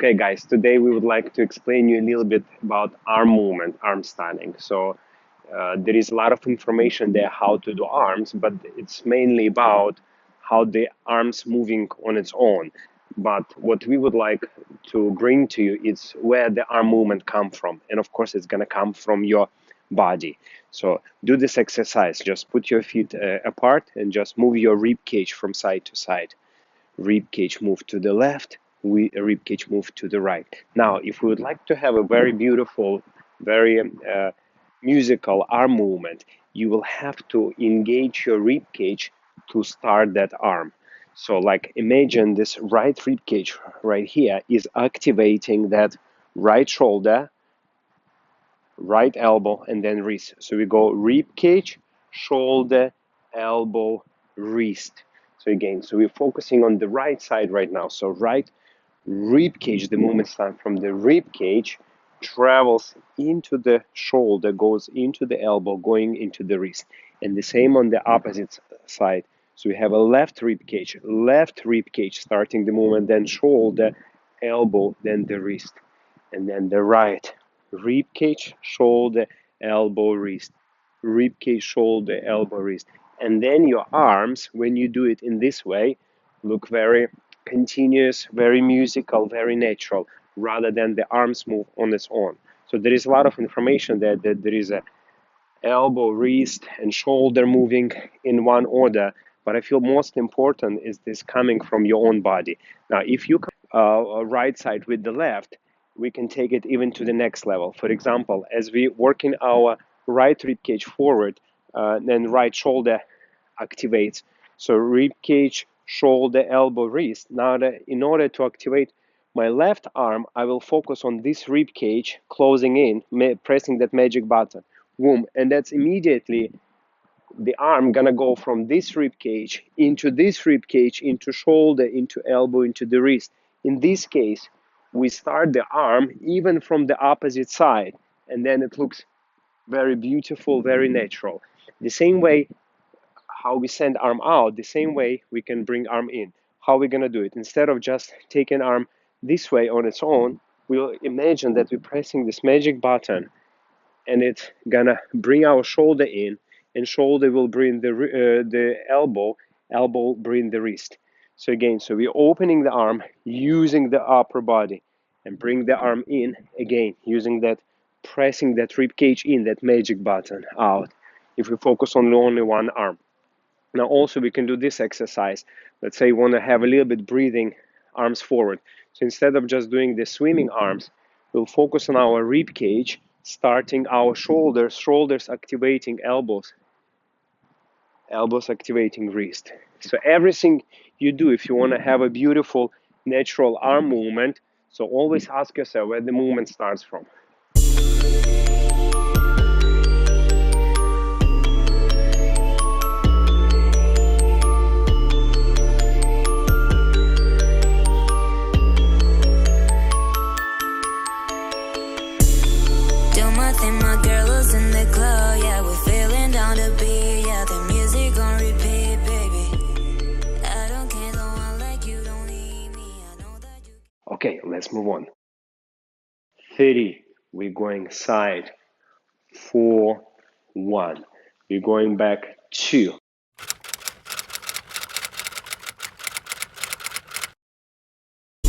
Okay, guys, today we would like to explain you a little bit about arm movement, arm standing. So there is a lot of information there how to do arms, but it's mainly about how the arms moving on its own. But what we would like to bring to you is where the arm movement come from. And of course, it's going to come from your body. So do this exercise. Just put your feet apart and just move your rib cage from side to side. Rib cage move to the left, rib cage move to the right. Now, if we would like to have a very beautiful, very musical arm movement, you will have to engage your rib cage to start that arm. So like imagine this right rib cage right here is activating that right shoulder, right elbow, and then wrist. So we go rib cage, shoulder, elbow, wrist. So again, so we're focusing on the right side right now. So right rib cage, the movement starts from the rib cage, travels into the shoulder, goes into the elbow, going into the wrist. And the same on the opposite side. So we have a left rib cage, starting the movement, then shoulder, elbow, then the wrist. And then the right rib cage, shoulder, elbow, wrist. Rib cage, shoulder, elbow, wrist. And then your arms, when you do it in this way, look very continuous, very musical, very natural, rather than the arms move on its own. So there is a lot of information there that there is a elbow, wrist, and shoulder moving in one order. But I feel most important is this coming from your own body. Now, if you right side with the left, we can take it even to the next level. For example, as we work in our right rib cage forward, then right shoulder activates. So rib cage, shoulder, elbow, wrist. Now, in order to activate my left arm, I will focus on this rib cage, closing in, pressing that magic button. Boom, and that's immediately the arm gonna go from this rib cage into this rib cage, into shoulder, into elbow, into the wrist. In this case, we start the arm even from the opposite side, and then it looks very beautiful, very natural. The same way how we send arm out, the same way we can bring arm in. How are we gonna do it? Instead of just taking arm this way on its own, we'll imagine that we're pressing this magic button, and it's gonna bring our shoulder in, and shoulder will bring the elbow, elbow bring the wrist. So again, so we're opening the arm using the upper body, and bring the arm in again using that, pressing that rib cage in, that magic button out. If we focus on only one arm. Now also we can do this exercise. Let's say we want to have a little bit breathing, arms forward. So instead of just doing the swimming arms, we'll focus on our rib cage, starting our shoulders, shoulders activating elbows, elbows activating wrist. So everything you do, if you want to have a beautiful natural arm movement, so always ask yourself where the movement starts from. My girls in the club, yeah, we're feeling down to beat, yeah, the music on repeat, baby. I don't care, no one like you, don't need me, I know that you... Okay, let's move on. 30, we're going side, 4, 1. We're going back 2,